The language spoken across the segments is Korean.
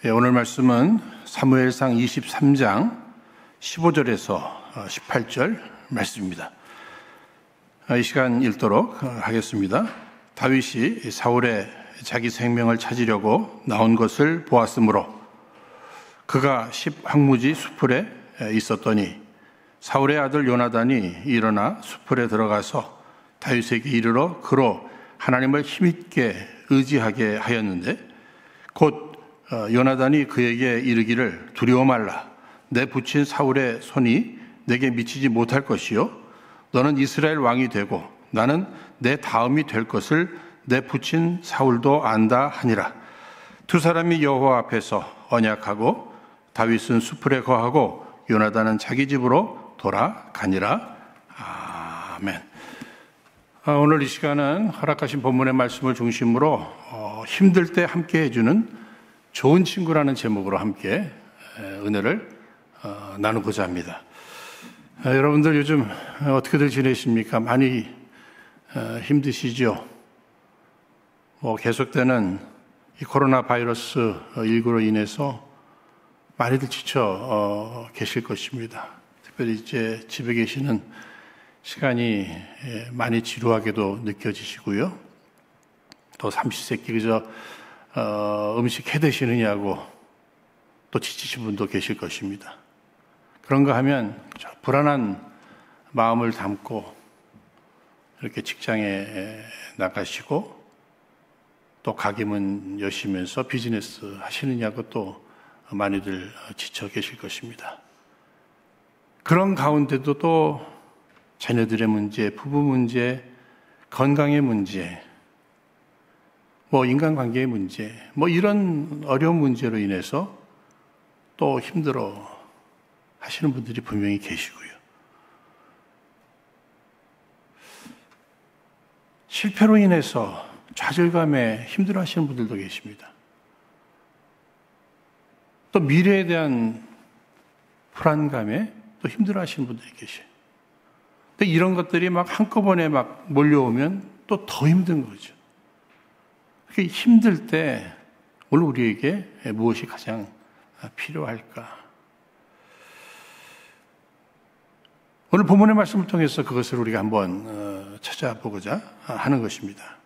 오늘 말씀은 사무엘상 23장 15절에서 18절 말씀입니다. 이 시간 읽도록 하겠습니다. 다윗이 사울의 자기 생명을 찾으려고 나온 것을 보았으므로 그가 십황무지 수풀에 있었더니 사울의 아들 요나단이 일어나 수풀에 들어가서 다윗에게 이르러 그로 하나님을 힘있게 의지하게 하였는데 곧 요나단이 그에게 이르기를 두려워 말라. 내 붙인 사울의 손이 내게 미치지 못할 것이요 너는 이스라엘 왕이 되고 나는 내 다음이 될 것을 내 붙인 사울도 안다 하니라. 두 사람이 여호와 앞에서 언약하고 다윗은 수풀에 거하고 요나단은 자기 집으로 돌아가니라. 아멘. 오늘 이 시간은 허락하신 본문의 말씀을 중심으로 힘들 때 함께 해주는 좋은 친구라는 제목으로 함께 은혜를 나누고자 합니다. 여러분들 요즘 어떻게들 지내십니까? 많이 힘드시죠? 계속되는 이 코로나 바이러스 19로 인해서 많이들 지쳐 계실 것입니다. 특별히 이제 집에 계시는 시간이 많이 지루하게도 느껴지시고요. 또 삼시세끼 그저 음식 해드시느냐고 또 지치신 분도 계실 것입니다. 그런가 하면 불안한 마음을 담고 이렇게 직장에 나가시고 또 가게문 여시면서 비즈니스 하시느냐고 또 많이들 지쳐 계실 것입니다. 그런 가운데도 또 자녀들의 문제, 부부 문제, 건강의 문제, 인간관계의 문제, 이런 어려운 문제로 인해서 또 힘들어 하시는 분들이 분명히 계시고요. 실패로 인해서 좌절감에 힘들어 하시는 분들도 계십니다. 또 미래에 대한 불안감에 또 힘들어 하시는 분들이 계셔요. 근데 이런 것들이 한꺼번에 몰려오면 또 더 힘든 거죠. 힘들 때 오늘 우리에게 무엇이 가장 필요할까? 오늘 본문의 말씀을 통해서 그것을 우리가 한번 찾아보고자 하는 것입니다.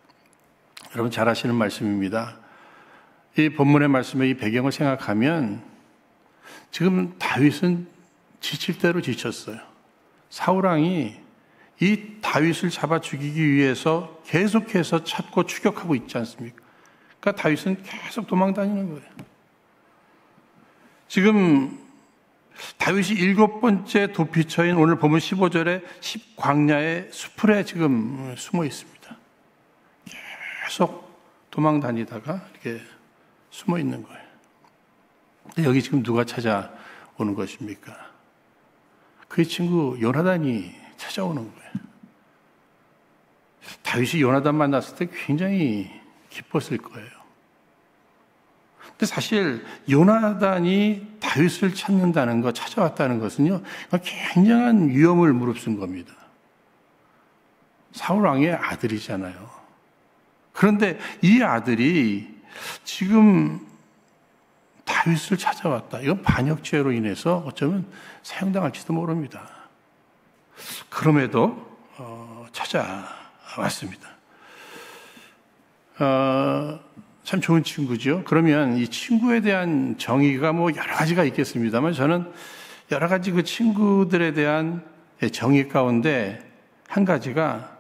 여러분 잘 아시는 말씀입니다. 이 본문의 말씀의 이 배경을 생각하면 지금 다윗은 지칠 대로 지쳤어요. 사울왕이 이 다윗을 잡아 죽이기 위해서 계속해서 찾고 추격하고 있지 않습니까? 그러니까 다윗은 계속 도망다니는 거예요. 지금 다윗이 7번째 도피처인 오늘 보면 15절에 십광야의 수풀에 지금 숨어 있습니다. 계속 도망다니다가 이렇게 숨어 있는 거예요. 근데 여기 지금 누가 찾아오는 것입니까? 그의 친구 요나단이 찾아오는 거예요. 다윗이 요나단 만났을 때 굉장히 기뻤을 거예요. 근데 사실 요나단이 다윗을 찾는다는 것, 찾아왔다는 것은요, 굉장한 위험을 무릅쓴 겁니다. 사울 왕의 아들이잖아요. 그런데 이 아들이 지금 다윗을 찾아왔다. 이건 반역죄로 인해서 어쩌면 사형당할지도 모릅니다. 그럼에도 찾아왔습니다. 참 좋은 친구죠. 그러면 이 친구에 대한 정의가 여러 가지가 있겠습니다만 저는 여러 가지 그 친구들에 대한 정의 가운데 한 가지가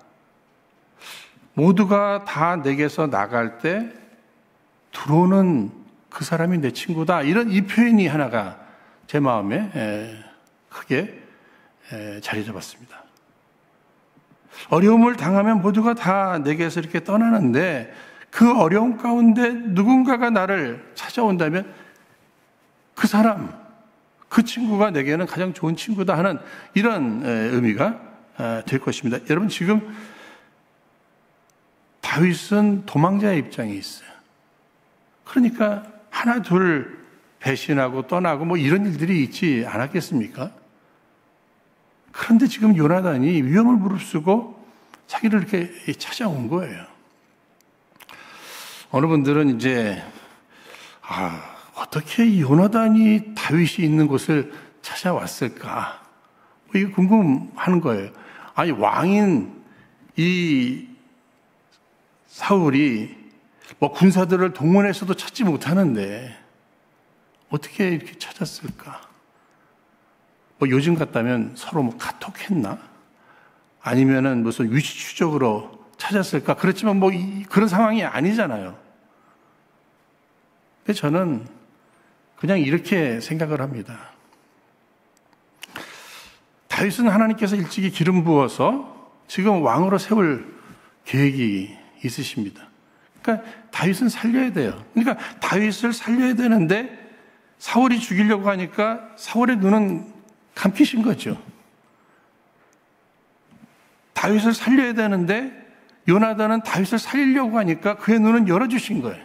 모두가 다 내게서 나갈 때 들어오는 그 사람이 내 친구다. 이런 이 표현이 하나가 제 마음에 크게 자리 잡았습니다. 어려움을 당하면 모두가 다 내게서 이렇게 떠나는데 그 어려움 가운데 누군가가 나를 찾아온다면 그 사람, 그 친구가 내게는 가장 좋은 친구다 하는 이런 의미가 될 것입니다. 여러분 지금 다윗은 도망자의 입장에 있어요. 그러니까 하나 둘 배신하고 떠나고 이런 일들이 있지 않았겠습니까? 그런데 지금 요나단이 위험을 무릅쓰고 자기를 이렇게 찾아온 거예요. 어느 분들은 이제 어떻게 요나단이 다윗이 있는 곳을 찾아왔을까? 이게 궁금한 거예요. 아니, 왕인 이 사울이 뭐 군사들을 동원해서도 찾지 못하는데 어떻게 이렇게 찾았을까? 뭐 요즘 같다면 서로 뭐 카톡했나? 아니면은 무슨 위치 추적으로 찾았을까? 그렇지만 뭐 그런 상황이 아니잖아요. 근데 저는 그냥 이렇게 생각을 합니다. 다윗은 하나님께서 일찍이 기름 부어서 지금 왕으로 세울 계획이 있으십니다. 그러니까 다윗은 살려야 돼요. 그러니까 다윗을 살려야 되는데 사울이 죽이려고 하니까 사울의 눈은 감기신 거죠. 다윗을 살려야 되는데 요나단은 다윗을 살리려고 하니까 그의 눈은 열어주신 거예요.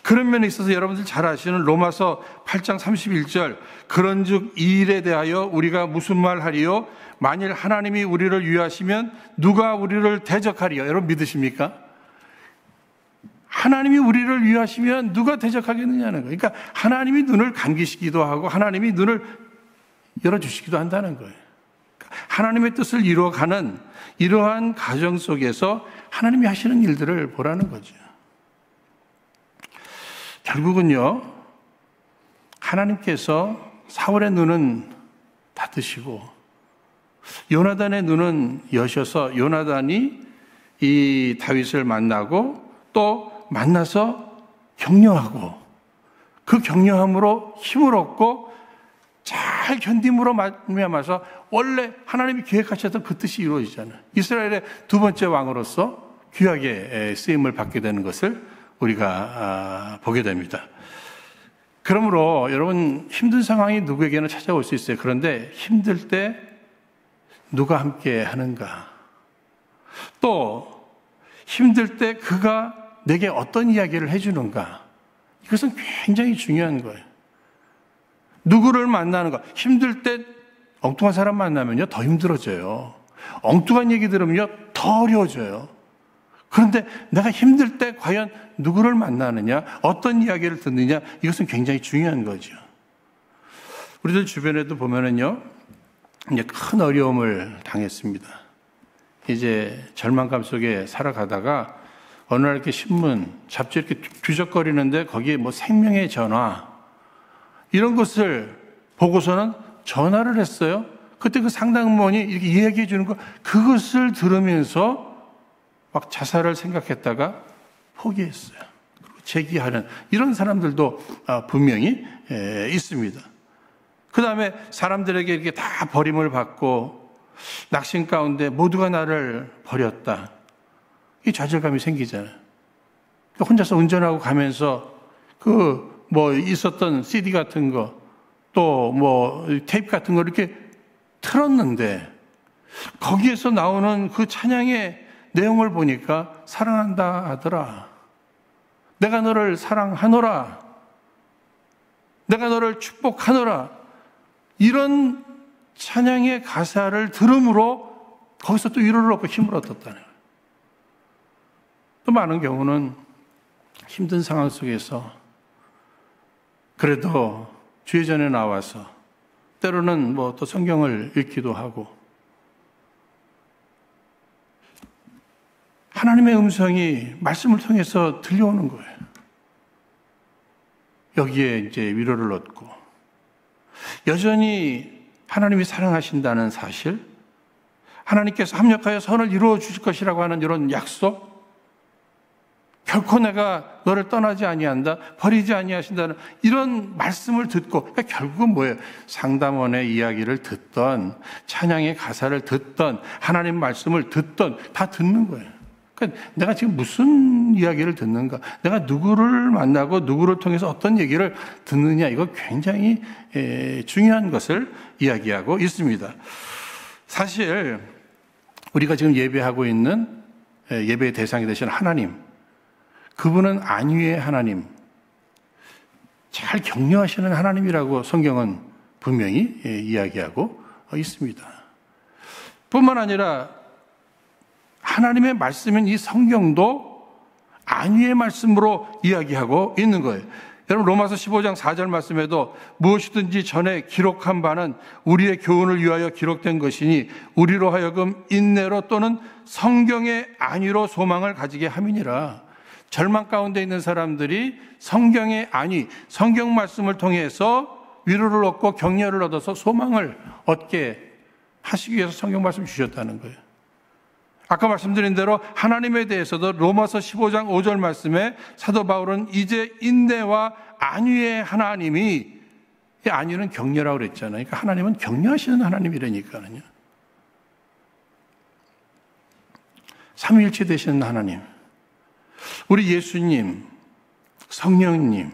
그런 면에 있어서 여러분들 잘 아시는 로마서 8장 31절 그런즉 이 일에 대하여 우리가 무슨 말 하리요? 만일 하나님이 우리를 위하시면 누가 우리를 대적하리요? 여러분 믿으십니까? 하나님이 우리를 위하시면 누가 대적하겠느냐는 거예요. 그러니까 하나님이 눈을 감기시기도 하고 하나님이 눈을 열어주시기도 한다는 거예요. 하나님의 뜻을 이루어가는 이러한 가정 속에서 하나님이 하시는 일들을 보라는 거죠. 결국은요, 하나님께서 사울의 눈은 닫으시고 요나단의 눈은 여셔서 요나단이 이 다윗을 만나고 또 만나서 격려하고 그 격려함으로 힘을 얻고 잘 견딤으로 말미암아서 원래 하나님이 계획하셨던 그 뜻이 이루어지잖아요. 이스라엘의 두 번째 왕으로서 귀하게 쓰임을 받게 되는 것을 우리가 보게 됩니다. 그러므로 여러분 힘든 상황이 누구에게나 찾아올 수 있어요. 그런데 힘들 때 누가 함께 하는가? 또 힘들 때 그가 내게 어떤 이야기를 해주는가? 이것은 굉장히 중요한 거예요. 누구를 만나는 거. 힘들 때 엉뚱한 사람 만나면요 더 힘들어져요. 엉뚱한 얘기 들으면요 더 어려워져요. 그런데 내가 힘들 때 과연 누구를 만나느냐, 어떤 이야기를 듣느냐, 이것은 굉장히 중요한 거죠. 우리들 주변에도 보면은요, 이제 큰 어려움을 당했습니다. 이제 절망감 속에 살아가다가 어느 날 이렇게 신문, 잡지 이렇게 뒤적거리는데 거기에 뭐 생명의 전화, 이런 것을 보고서는 전화를 했어요. 그때 그 상담원이 이렇게 이야기해 주는 거, 그것을 들으면서 막 자살을 생각했다가 포기했어요. 그리고 재기하는 이런 사람들도 분명히 있습니다. 그 다음에 사람들에게 이렇게 다 버림을 받고 낙심 가운데 모두가 나를 버렸다. 이 좌절감이 생기잖아요. 혼자서 운전하고 가면서 그 뭐 있었던 CD 같은 거 또 뭐 테이프 같은 거 이렇게 틀었는데 거기에서 나오는 그 찬양의 내용을 보니까 사랑한다 하더라. 내가 너를 사랑하노라. 내가 너를 축복하노라. 이런 찬양의 가사를 들음으로 거기서 또 위로를 얻고 힘을 얻었다는 거예요. 또 많은 경우는 힘든 상황 속에서 그래도 주의 전에 나와서 때로는 뭐 또 성경을 읽기도 하고 하나님의 음성이 말씀을 통해서 들려오는 거예요. 여기에 이제 위로를 얻고 여전히 하나님이 사랑하신다는 사실, 하나님께서 합력하여 선을 이루어 주실 것이라고 하는 이런 약속, 결코 내가 너를 떠나지 아니한다, 버리지 아니하신다는 이런 말씀을 듣고, 그러니까 결국은 뭐예요? 상담원의 이야기를 듣던, 찬양의 가사를 듣던, 하나님 말씀을 듣던, 다 듣는 거예요. 그러니까 내가 지금 무슨 이야기를 듣는가, 내가 누구를 만나고 누구를 통해서 어떤 얘기를 듣느냐, 이거 굉장히 중요한 것을 이야기하고 있습니다. 사실 우리가 지금 예배하고 있는 예배의 대상이 되신 하나님, 그분은 안위의 하나님, 잘 격려하시는 하나님이라고 성경은 분명히 이야기하고 있습니다. 뿐만 아니라 하나님의 말씀인 이 성경도 안위의 말씀으로 이야기하고 있는 거예요. 여러분 로마서 15장 4절 말씀에도 무엇이든지 전에 기록한 바는 우리의 교훈을 위하여 기록된 것이니 우리로 하여금 인내로 또는 성경의 안위로 소망을 가지게 함이니라. 절망 가운데 있는 사람들이 성경의 안위, 성경 말씀을 통해서 위로를 얻고 격려를 얻어서 소망을 얻게 하시기 위해서 성경 말씀 주셨다는 거예요. 아까 말씀드린 대로 하나님에 대해서도 로마서 15장 5절 말씀에 사도 바울은 이제 인내와 안위의 하나님이, 이 안위는 격려라고 그랬잖아요. 그러니까 하나님은 격려하시는 하나님이라니까요. 삼위일체 되시는 하나님, 우리 예수님, 성령님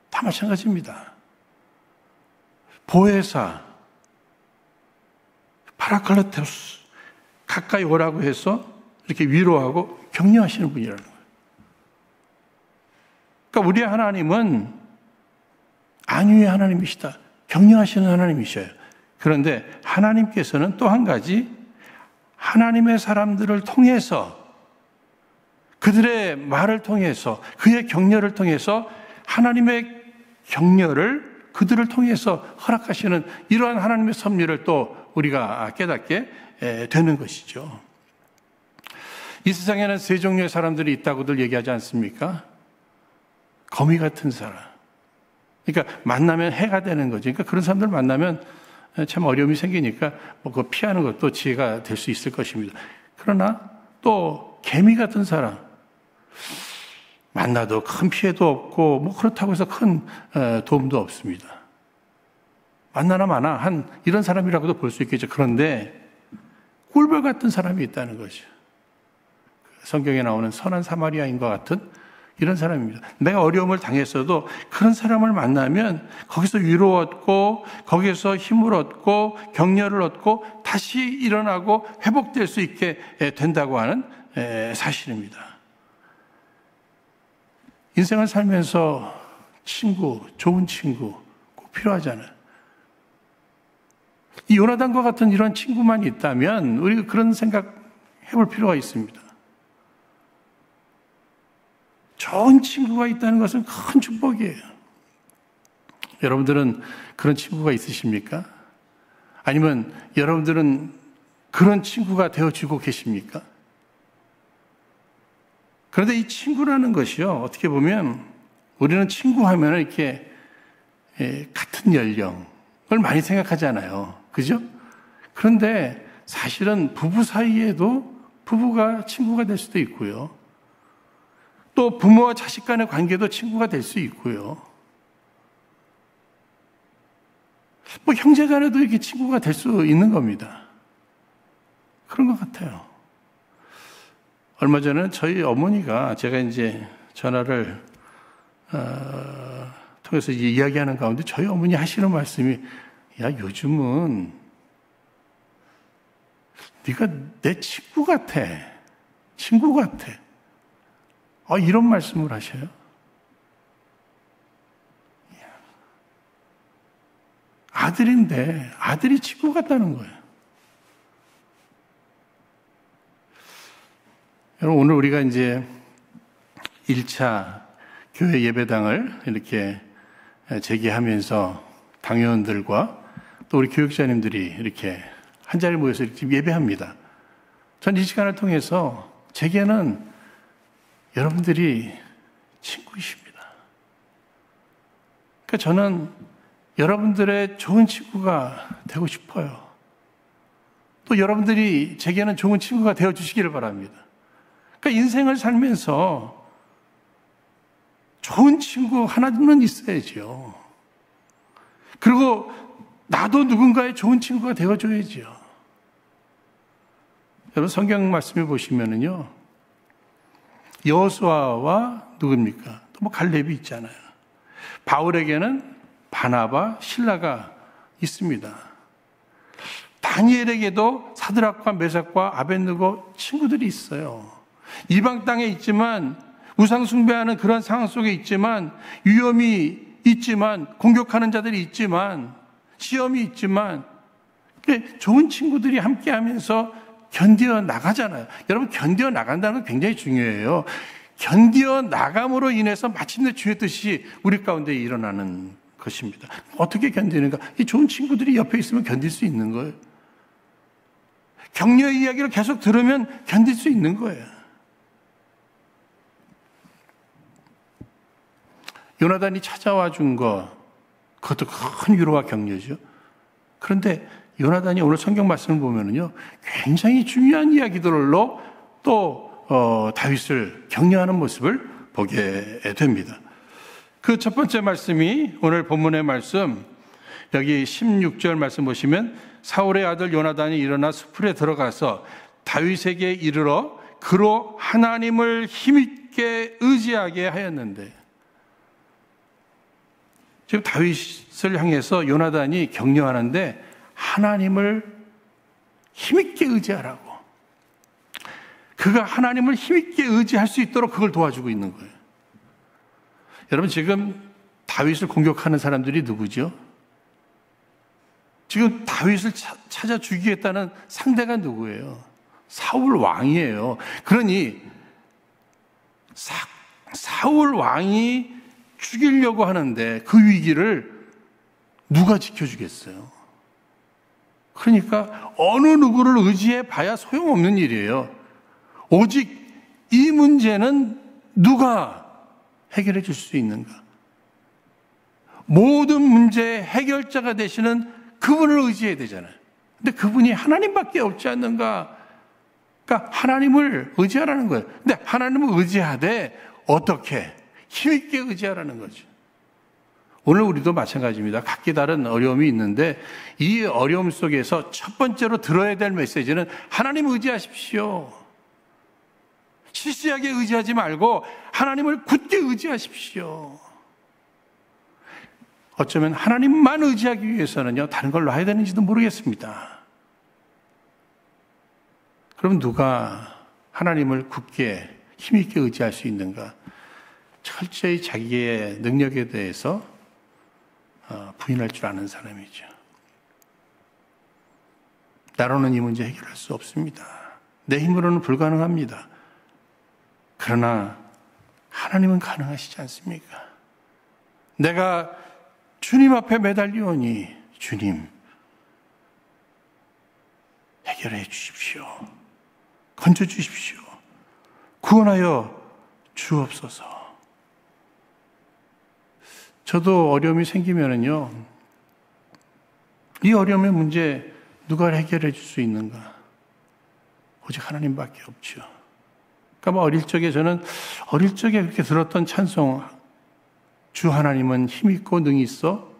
다 마찬가지입니다. 보혜사, 파라클레토스, 가까이 오라고 해서 이렇게 위로하고 격려하시는 분이라는 거예요. 그러니까 우리 하나님은 안위의 하나님이시다. 격려하시는 하나님이셔요. 그런데 하나님께서는 또 한 가지, 하나님의 사람들을 통해서, 그들의 말을 통해서, 그의 격려를 통해서 하나님의 격려를 그들을 통해서 허락하시는 이러한 하나님의 섭리를 또 우리가 깨닫게 되는 것이죠. 이 세상에는 세 종류의 사람들이 있다고들 얘기하지 않습니까? 거미 같은 사람. 그러니까 만나면 해가 되는 거죠. 그러니까 그런 사람들 만나면 참 어려움이 생기니까 뭐 그거 피하는 것도 지혜가 될 수 있을 것입니다. 그러나 또 개미 같은 사람. 만나도 큰 피해도 없고 뭐 그렇다고 해서 큰 도움도 없습니다. 만나나 마나 한 이런 사람이라고도 볼 수 있겠죠. 그런데 꿀벌 같은 사람이 있다는 거죠. 성경에 나오는 선한 사마리아인과 같은 이런 사람입니다. 내가 어려움을 당했어도 그런 사람을 만나면 거기서 위로 얻고 거기서 힘을 얻고 격려를 얻고 다시 일어나고 회복될 수 있게 된다고 하는 사실입니다. 인생을 살면서 친구, 좋은 친구 꼭 필요하잖아요. 이 요나단과 같은 이런 친구만 있다면 우리가 그런 생각 해볼 필요가 있습니다. 좋은 친구가 있다는 것은 큰 축복이에요. 여러분들은 그런 친구가 있으십니까? 아니면 여러분들은 그런 친구가 되어주고 계십니까? 그런데 이 친구라는 것이요, 어떻게 보면 우리는 친구 하면 이렇게 같은 연령을 많이 생각하잖아요. 그죠? 그런데 사실은 부부 사이에도 부부가 친구가 될 수도 있고요. 또 부모와 자식 간의 관계도 친구가 될 수 있고요. 뭐 형제 간에도 이렇게 친구가 될 수 있는 겁니다. 그런 것 같아요. 얼마 전에 저희 어머니가 제가 이제 전화를 통해서 이야기하는 가운데 저희 어머니 하시는 말씀이, 야, 요즘은 네가 내 친구 같아. 친구 같아. 이런 말씀을 하셔요. 아들인데 아들이 친구 같다는 거예요. 여러분, 오늘 우리가 이제 1차 교회 예배당을 이렇게 재개하면서 당회원들과 또 우리 교육자님들이 이렇게 한 자리에 모여서 이렇게 예배합니다. 전 이 시간을 통해서 제게는 여러분들이 친구이십니다. 그러니까 저는 여러분들의 좋은 친구가 되고 싶어요. 또 여러분들이 제게는 좋은 친구가 되어주시기를 바랍니다. 그러니까 인생을 살면서 좋은 친구 하나는 있어야죠. 그리고 나도 누군가의 좋은 친구가 되어줘야죠. 여러분, 성경 말씀을 보시면은요, 여호수아와 누굽니까? 또 뭐 갈렙이 있잖아요. 바울에게는 바나바, 실라가 있습니다. 다니엘에게도 사드락과 메삭과 아벳느고 친구들이 있어요. 이방 땅에 있지만, 우상 숭배하는 그런 상황 속에 있지만, 위험이 있지만, 공격하는 자들이 있지만, 시험이 있지만, 좋은 친구들이 함께 하면서 견뎌 나가잖아요. 여러분, 견뎌 나간다는 건 굉장히 중요해요. 견디어 나감으로 인해서 마침내 주의 뜻이 우리 가운데 일어나는 것입니다. 어떻게 견디는가? 이 좋은 친구들이 옆에 있으면 견딜 수 있는 거예요. 격려의 이야기를 계속 들으면 견딜 수 있는 거예요. 요나단이 찾아와 준 거, 그것도 큰 위로와 격려죠. 그런데 요나단이 오늘 성경 말씀을 보면은요, 굉장히 중요한 이야기들로 또 다윗을 격려하는 모습을 보게 됩니다. 그 첫 번째 말씀이 오늘 본문의 말씀, 여기 16절 말씀 보시면 사울의 아들 요나단이 일어나 수풀에 들어가서 다윗에게 이르러 그로 하나님을 힘있게 의지하게 하였는데, 지금 다윗을 향해서 요나단이 격려하는데 하나님을 힘있게 의지하라고. 그가 하나님을 힘있게 의지할 수 있도록 그걸 도와주고 있는 거예요. 여러분, 지금 다윗을 공격하는 사람들이 누구죠? 지금 다윗을 찾아 죽이겠다는 상대가 누구예요? 사울 왕이에요. 그러니 사울 왕이 죽이려고 하는데 그 위기를 누가 지켜주겠어요? 그러니까 어느 누구를 의지해 봐야 소용없는 일이에요. 오직 이 문제는 누가 해결해 줄 수 있는가? 모든 문제의 해결자가 되시는 그분을 의지해야 되잖아요. 근데 그분이 하나님밖에 없지 않는가? 그러니까 하나님을 의지하라는 거예요. 근데 하나님을 의지하되 어떻게? 힘있게 의지하라는 거죠. 오늘 우리도 마찬가지입니다. 각기 다른 어려움이 있는데 이 어려움 속에서 첫 번째로 들어야 될 메시지는 하나님 의지하십시오. 시시하게 의지하지 말고 하나님을 굳게 의지하십시오. 어쩌면 하나님만 의지하기 위해서는요, 다른 걸 놔야 되는지도 모르겠습니다. 그럼 누가 하나님을 굳게 힘있게 의지할 수 있는가? 철저히 자기의 능력에 대해서 부인할 줄 아는 사람이죠. 나로는 이 문제 해결할 수 없습니다. 내 힘으로는 불가능합니다. 그러나 하나님은 가능하시지 않습니까? 내가 주님 앞에 매달리오니 주님 해결해 주십시오. 건져 주십시오. 구원하여 주옵소서. 저도 어려움이 생기면은요, 이 어려움의 문제 누가 해결해 줄 수 있는가? 오직 하나님밖에 없죠. 그러니까 어릴 적에 그렇게 들었던 찬송, 주 하나님은 힘있고 능히 있어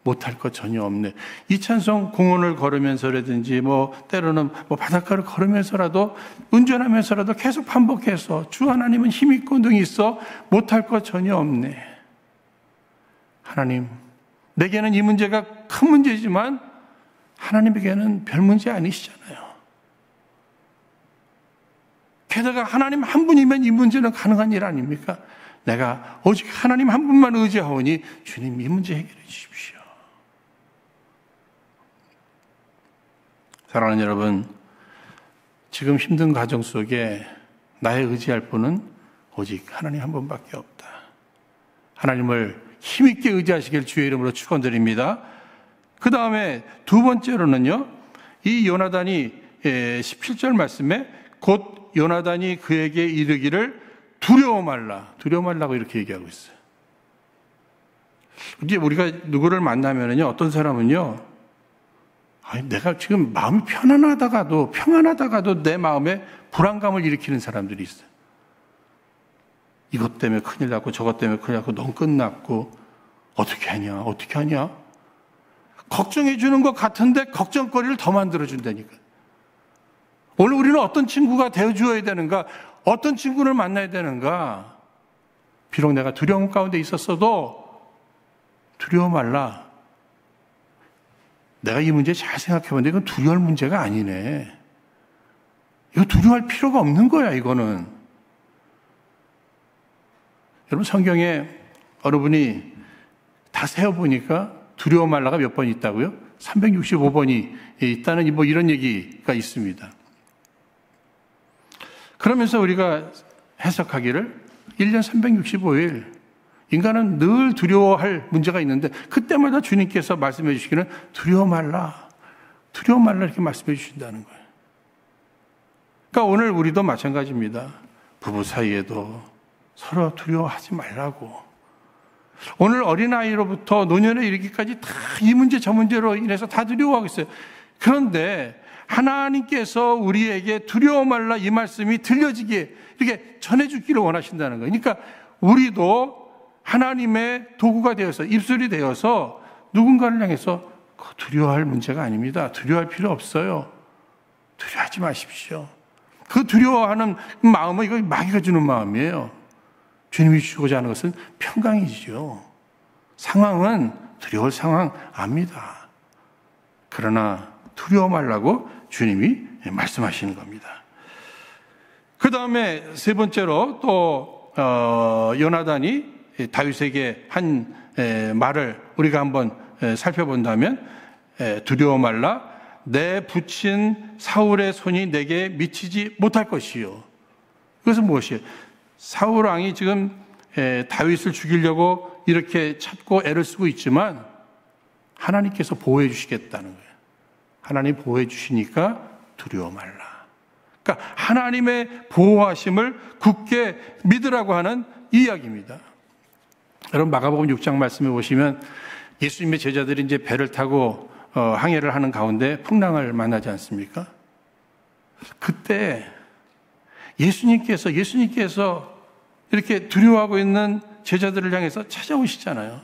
못할 것 전혀 없네. 이 찬송 공원을 걸으면서라든지 때로는 바닷가를 걸으면서라도 운전하면서라도 계속 반복해서 주 하나님은 힘있고 능히 있어 못할 것 전혀 없네. 하나님, 내게는 이 문제가 큰 문제지만 하나님에게는 별 문제 아니시잖아요. 게다가 하나님 한 분이면 이 문제는 가능한 일 아닙니까? 내가 오직 하나님 한 분만 의지하오니 주님 이 문제 해결해 주십시오. 사랑하는 여러분, 지금 힘든 가정 속에 나의 의지할 분은 오직 하나님 한 분밖에 없다. 하나님을 힘있게 의지하시길 주의 이름으로 축원드립니다. 그 다음에 두 번째로는요, 이 요나단이 17절 말씀에 곧 요나단이 그에게 이르기를 두려워 말라고 이렇게 얘기하고 있어요. 이제 우리가 누구를 만나면은요, 어떤 사람은요, 내가 지금 마음이 평안하다가도 내 마음에 불안감을 일으키는 사람들이 있어요. 이것 때문에 큰일 났고 저것 때문에 큰일 났고 넌 끝났고 어떻게 하냐? 걱정해 주는 것 같은데 걱정거리를 더 만들어 준다니까. 오늘 우리는 어떤 친구가 되어주어야 되는가? 어떤 친구를 만나야 되는가? 비록 내가 두려움 가운데 있었어도 두려워 말라. 내가 이 문제 잘 생각해봤는데 이건 두려울 문제가 아니네. 이거 두려워할 필요가 없는 거야, 이거는. 여러분, 성경에 어느 분이 다 세어보니까 두려워 말라가 몇 번 있다고요? 365번이 있다는 이런 얘기가 있습니다. 그러면서 우리가 해석하기를 1년 365일 인간은 늘 두려워할 문제가 있는데 그때마다 주님께서 말씀해 주시기는 두려워 말라 이렇게 말씀해 주신다는 거예요. 그러니까 오늘 우리도 마찬가지입니다. 부부 사이에도 서로 두려워하지 말라고. 오늘 어린아이로부터 노년에 이르기까지 다 이 문제 저 문제로 인해서 다 두려워하고 있어요. 그런데 하나님께서 우리에게 두려워 말라 이 말씀이 들려지게 이렇게 전해주기를 원하신다는 거예요. 그러니까 우리도 하나님의 도구가 되어서 입술이 되어서 누군가를 향해서 두려워할 문제가 아닙니다. 두려워할 필요 없어요. 두려워하지 마십시오. 그 두려워하는 마음은 이거 마귀가 주는 마음이에요. 주님이 주고자 하는 것은 평강이죠. 상황은 두려울 상황 압니다. 그러나 두려워 말라고 주님이 말씀하시는 겁니다. 그 다음에 세 번째로 또 요나단이 다윗에게 한 말을 우리가 한번 살펴본다면 두려워 말라 내 붙인 사울의 손이 내게 미치지 못할 것이요. 그것은 무엇이에요? 사울 왕이 지금 다윗을 죽이려고 이렇게 찾고 애를 쓰고 있지만 하나님께서 보호해 주시겠다는 거예요. 하나님 보호해 주시니까 두려워 말라. 그러니까 하나님의 보호하심을 굳게 믿으라고 하는 이야기입니다. 여러분 마가복음 6장 말씀에 보시면 예수님의 제자들이 이제 배를 타고 항해를 하는 가운데 풍랑을 만나지 않습니까? 그때 예수님께서 이렇게 두려워하고 있는 제자들을 향해서 찾아오시잖아요.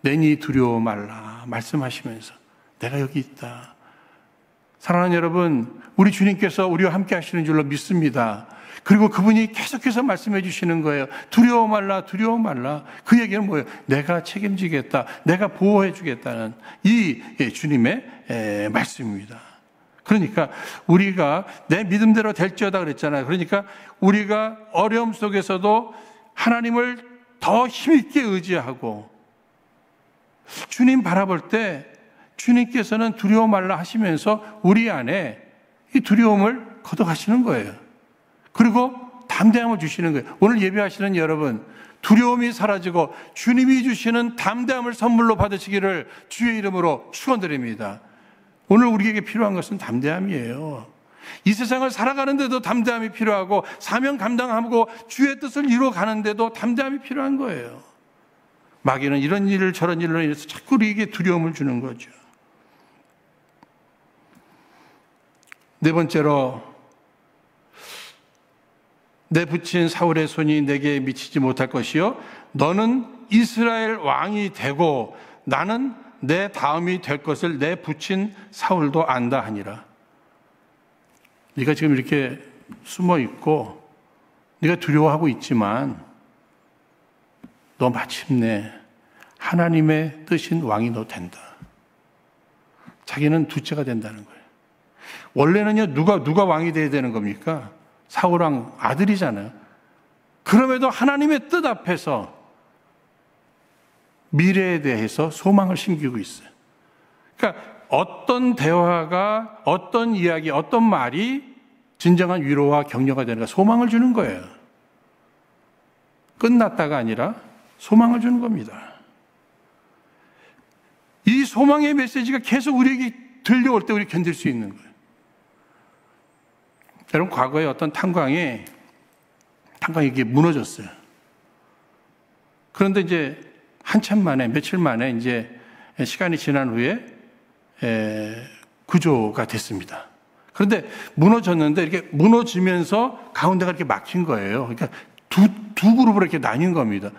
내니 두려워 말라 말씀하시면서 내가 여기 있다. 사랑하는 여러분, 우리 주님께서 우리와 함께 하시는 줄로 믿습니다. 그리고 그분이 계속해서 말씀해 주시는 거예요. 두려워 말라. 그 얘기는 뭐예요? 내가 책임지겠다. 내가 보호해 주겠다는 이 주님의 말씀입니다. 그러니까 우리가 내 믿음대로 될지어다 그랬잖아요. 그러니까 우리가 어려움 속에서도 하나님을 더 힘있게 의지하고 주님 바라볼 때 주님께서는 두려워 말라 하시면서 우리 안에 이 두려움을 걷어가시는 거예요. 그리고 담대함을 주시는 거예요. 오늘 예배하시는 여러분, 두려움이 사라지고 주님이 주시는 담대함을 선물로 받으시기를 주의 이름으로 축원드립니다. 오늘 우리에게 필요한 것은 담대함이에요. 이 세상을 살아가는데도 담대함이 필요하고 사명 감당하고 주의 뜻을 이루어가는데도 담대함이 필요한 거예요. 마귀는 이런 일을 저런 일로 인해서 자꾸 우리에게 두려움을 주는 거죠. 네 번째로 내 붙인 사울의 손이 내게 미치지 못할 것이요 너는 이스라엘 왕이 되고 나는 내 다음이 될 것을 내 붙인 사울도 안다 하니라. 네가 지금 이렇게 숨어 있고 네가 두려워하고 있지만 너 마침내 하나님의 뜻인 왕이 너 된다. 자기는 둘째가 된다는 거예요. 원래는요 누가 왕이 돼야 되는 겁니까? 사울왕 아들이잖아요. 그럼에도 하나님의 뜻 앞에서 미래에 대해서 소망을 심기고 있어요. 그러니까 어떤 대화가, 어떤 이야기, 어떤 말이 진정한 위로와 격려가 되는가, 소망을 주는 거예요. 끝났다가 아니라 소망을 주는 겁니다. 이 소망의 메시지가 계속 우리에게 들려올 때 우리 견딜 수 있는 거예요. 여러분, 과거에 어떤 탄광이 이게 무너졌어요. 그런데 이제 한참 만에, 며칠 만에 이제 시간이 지난 후에 구조가 됐습니다. 그런데 무너졌는데 이렇게 무너지면서 가운데가 이렇게 막힌 거예요. 그러니까 두 그룹으로 이렇게 나뉜 겁니다.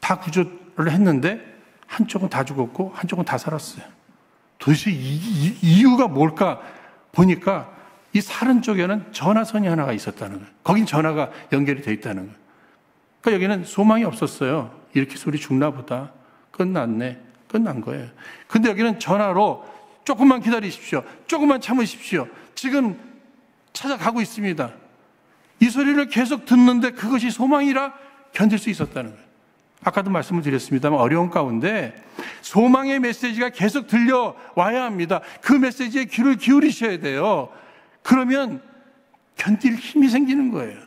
다 구조를 했는데 한쪽은 다 죽었고 한쪽은 다 살았어요. 도대체 이유가 뭘까 보니까 이 살은 쪽에는 전화선이 하나가 있었다는 거예요. 거긴 전화가 연결이 돼 있다는 거예요. 그러니까 여기는 소망이 없었어요. 이렇게 소리 죽나 보다. 끝났네. 끝난 거예요. 근데 여기는 전화로 조금만 기다리십시오. 조금만 참으십시오. 지금 찾아가고 있습니다. 이 소리를 계속 듣는데 그것이 소망이라 견딜 수 있었다는 거예요. 아까도 말씀을 드렸습니다만 어려운 가운데 소망의 메시지가 계속 들려와야 합니다. 그 메시지에 귀를 기울이셔야 돼요. 그러면 견딜 힘이 생기는 거예요.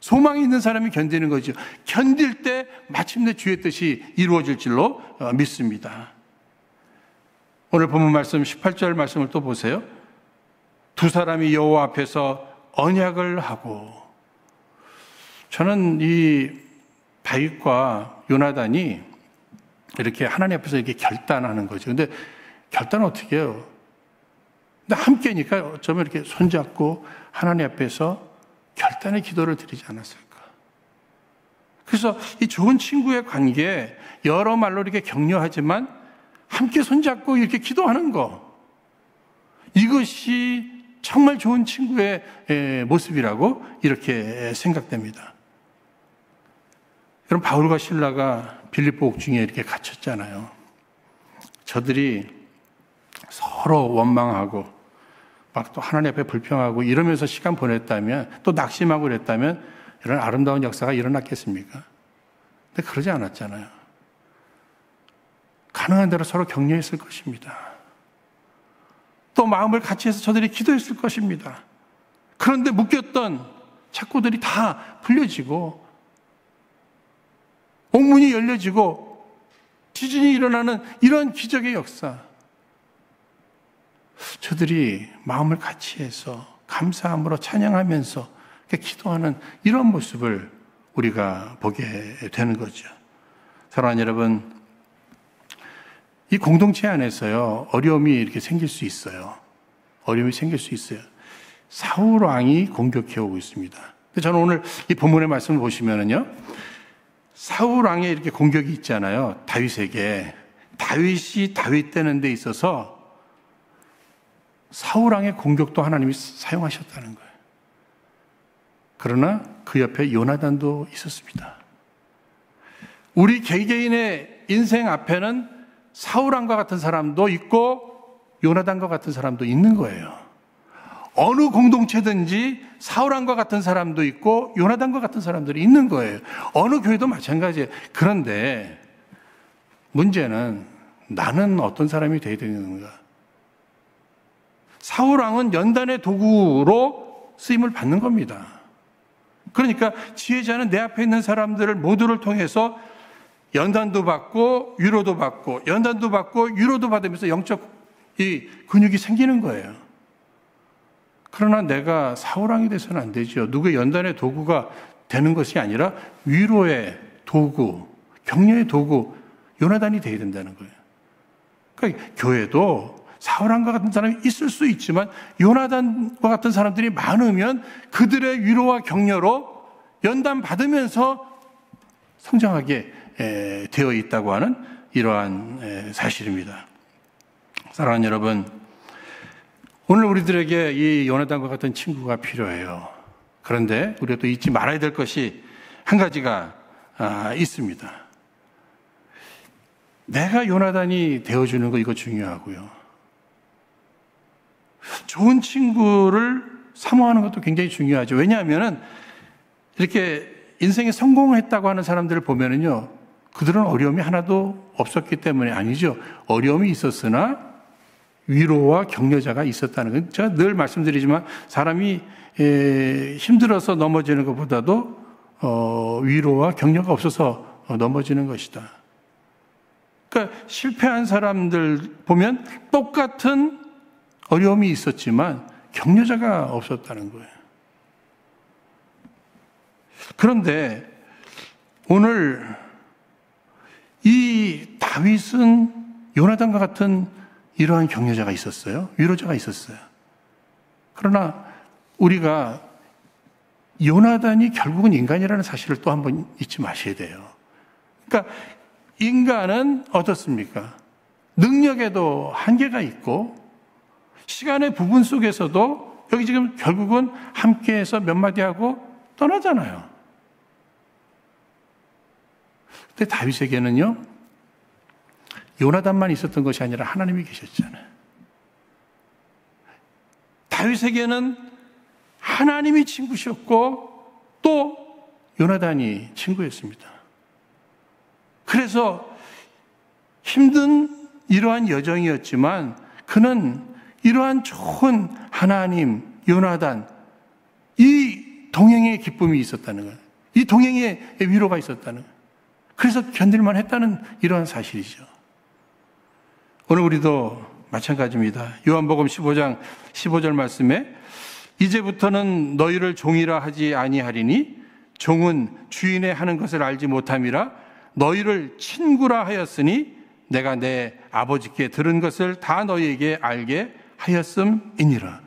소망이 있는 사람이 견디는 거죠. 견딜 때 마침내 주의 뜻이 이루어질 줄로 믿습니다. 오늘 본문 말씀 18절 말씀을 또 보세요. 두 사람이 여호와 앞에서 언약을 하고, 저는 이 다윗과 요나단이 이렇게 하나님 앞에서 이렇게 결단하는 거죠. 근데 결단은 어떻게 해요? 근데 함께니까 어쩌면 이렇게 손잡고 하나님 앞에서 결단의 기도를 드리지 않았을까. 그래서 이 좋은 친구의 관계, 여러 말로 이렇게 격려하지만 함께 손잡고 이렇게 기도하는 거, 이것이 정말 좋은 친구의 모습이라고 이렇게 생각됩니다. 여러분, 바울과 실라가 빌립보 옥중에 이렇게 갇혔잖아요. 저들이 서로 원망하고 막 또 하나님 앞에 불평하고 이러면서 시간 보냈다면, 또 낙심하고 그랬다면 이런 아름다운 역사가 일어났겠습니까? 근데 그러지 않았잖아요. 가능한 대로 서로 격려했을 것입니다. 또 마음을 같이 해서 저들이 기도했을 것입니다. 그런데 묶였던 착고들이 다 풀려지고 옥문이 열려지고 지진이 일어나는 이런 기적의 역사, 저들이 마음을 같이 해서 감사함으로 찬양하면서 기도하는 이런 모습을 우리가 보게 되는 거죠. 사랑하는 여러분, 이 공동체 안에서요, 어려움이 이렇게 생길 수 있어요. 어려움이 생길 수 있어요. 사울 왕이 공격해 오고 있습니다. 저는 오늘 이 본문의 말씀을 보시면은요, 사울 왕의 이렇게 공격이 있잖아요. 다윗에게. 다윗이 다윗 되는 데 있어서 사울 왕의 공격도 하나님이 사용하셨다는 거예요. 그러나 그 옆에 요나단도 있었습니다. 우리 개개인의 인생 앞에는 사울 왕과 같은 사람도 있고 요나단과 같은 사람도 있는 거예요. 어느 공동체든지 사울 왕과 같은 사람도 있고 요나단과 같은 사람들이 있는 거예요. 어느 교회도 마찬가지예요. 그런데 문제는 나는 어떤 사람이 되어야 되는가? 사울 왕은 연단의 도구로 쓰임을 받는 겁니다. 그러니까 지혜자는 내 앞에 있는 사람들을 모두를 통해서 연단도 받고 위로도 받고 연단도 받고 위로도 받으면서 영적 이 근육이 생기는 거예요. 그러나 내가 사울 왕이 돼서는 안 되죠. 누구의 연단의 도구가 되는 것이 아니라 위로의 도구, 격려의 도구, 요나단이 되어야 된다는 거예요. 그러니까 교회도 사울 왕과 같은 사람이 있을 수 있지만 요나단과 같은 사람들이 많으면 그들의 위로와 격려로 연단 받으면서 성장하게 되어 있다고 하는 이러한 사실입니다. 사랑하는 여러분, 오늘 우리들에게 이 요나단과 같은 친구가 필요해요. 그런데 우리가 또 잊지 말아야 될 것이 한 가지가 있습니다. 내가 요나단이 되어주는 거, 이거 중요하고요. 좋은 친구를 사모하는 것도 굉장히 중요하죠. 왜냐하면 이렇게 인생에 성공했다고 하는 사람들을 보면은요, 그들은 어려움이 하나도 없었기 때문에 아니죠. 어려움이 있었으나 위로와 격려자가 있었다는 건, 제가 늘 말씀드리지만 사람이 힘들어서 넘어지는 것보다도 위로와 격려가 없어서 넘어지는 것이다. 그러니까 실패한 사람들 보면 똑같은 어려움이 있었지만 격려자가 없었다는 거예요. 그런데 오늘 이 다윗은 요나단과 같은 이러한 격려자가 있었어요. 위로자가 있었어요. 그러나 우리가 요나단이 결국은 인간이라는 사실을 또 한번 잊지 마셔야 돼요. 그러니까 인간은 어떻습니까? 능력에도 한계가 있고 시간의 부분 속에서도 여기 지금 결국은 함께해서 몇 마디 하고 떠나잖아요. 근데 다윗에게는요, 요나단만 있었던 것이 아니라 하나님이 계셨잖아요. 다윗에게는 하나님이 친구셨고 또 요나단이 친구였습니다. 그래서 힘든 이러한 여정이었지만 그는 이러한 좋은 하나님, 요나단, 이 동행의 기쁨이 있었다는 거예요. 이 동행의 위로가 있었다는 거예요. 그래서 견딜만 했다는 이러한 사실이죠. 오늘 우리도 마찬가지입니다. 요한복음 15장 15절 말씀에 이제부터는 너희를 종이라 하지 아니하리니 종은 주인의 하는 것을 알지 못함이라 너희를 친구라 하였으니 내가 내 아버지께 들은 것을 다 너희에게 알게 하였음이니라.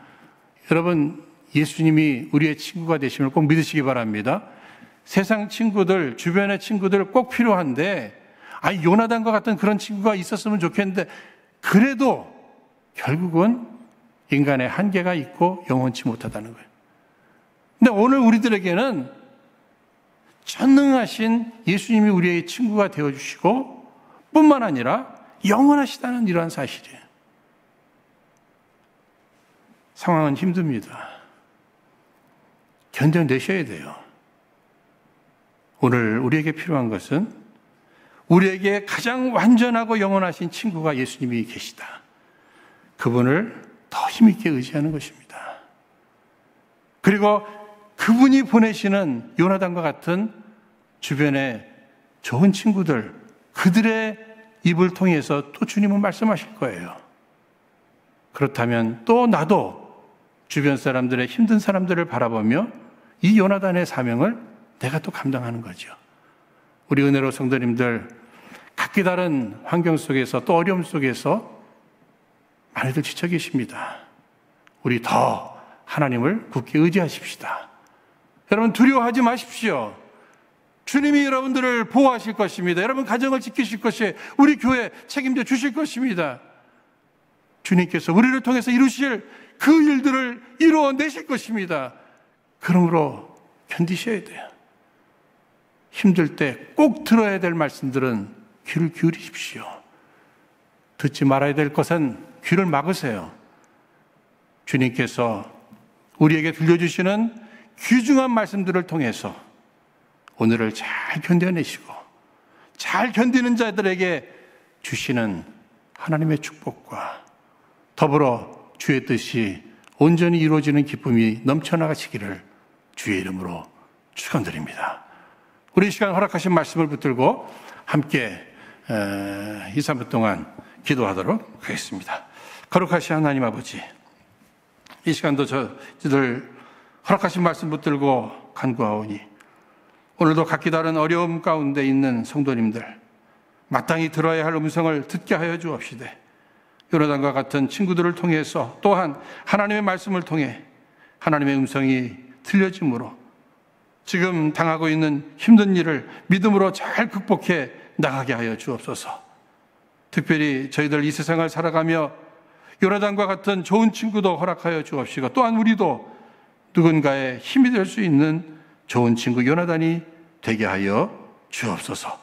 여러분, 예수님이 우리의 친구가 되심을 꼭 믿으시기 바랍니다. 세상 친구들, 주변의 친구들 꼭 필요한데, 요나단과 같은 그런 친구가 있었으면 좋겠는데, 그래도 결국은 인간의 한계가 있고 영원치 못하다는 거예요. 근데 오늘 우리들에게는 전능하신 예수님이 우리의 친구가 되어주시고 뿐만 아니라 영원하시다는 이러한 사실이에요. 상황은 힘듭니다. 견뎌내셔야 돼요. 오늘 우리에게 필요한 것은 우리에게 가장 완전하고 영원하신 친구가 예수님이 계시다. 그분을 더 힘있게 의지하는 것입니다. 그리고 그분이 보내시는 요나단과 같은 주변의 좋은 친구들, 그들의 입을 통해서 또 주님은 말씀하실 거예요. 그렇다면 또 나도 주변 사람들의 힘든 사람들을 바라보며 이 요나단의 사명을 내가 또 감당하는 거죠. 우리 은혜로 성도님들, 각기 다른 환경 속에서 또 어려움 속에서 많이들 지쳐 계십니다. 우리 더 하나님을 굳게 의지하십시다. 여러분, 두려워하지 마십시오. 주님이 여러분들을 보호하실 것입니다. 여러분 가정을 지키실 것이에요. 우리 교회 책임져 주실 것입니다. 주님께서 우리를 통해서 이루실 그 일들을 이루어내실 것입니다. 그러므로 견디셔야 돼요. 힘들 때 꼭 들어야 될 말씀들은 귀를 기울이십시오. 듣지 말아야 될 것은 귀를 막으세요. 주님께서 우리에게 들려주시는 귀중한 말씀들을 통해서 오늘을 잘 견뎌내시고 잘 견디는 자들에게 주시는 하나님의 축복과 더불어 주의 뜻이 온전히 이루어지는 기쁨이 넘쳐나가시기를 주의 이름으로 축원드립니다. 우리 이 시간 허락하신 말씀을 붙들고 함께 2, 3분 동안 기도하도록 하겠습니다. 거룩하신 하나님 아버지, 이 시간도 저희들 허락하신 말씀 붙들고 간구하오니 오늘도 각기 다른 어려움 가운데 있는 성도님들 마땅히 들어야 할 음성을 듣게 하여 주옵시되 요나단과 같은 친구들을 통해서 또한 하나님의 말씀을 통해 하나님의 음성이 들려짐으로 지금 당하고 있는 힘든 일을 믿음으로 잘 극복해 나가게 하여 주옵소서. 특별히 저희들 이 세상을 살아가며 요나단과 같은 좋은 친구도 허락하여 주옵시고 또한 우리도 누군가의 힘이 될 수 있는 좋은 친구 요나단이 되게 하여 주옵소서.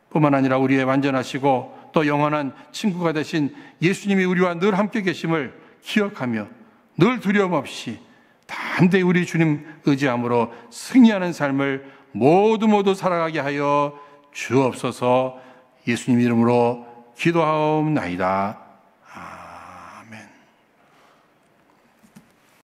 뿐만 아니라 우리의 완전하시고 또 영원한 친구가 되신 예수님이 우리와 늘 함께 계심을 기억하며 늘 두려움 없이 담대히 우리 주님 의지함으로 승리하는 삶을 모두 살아가게 하여 주옵소서. 예수님 이름으로 기도하옵나이다.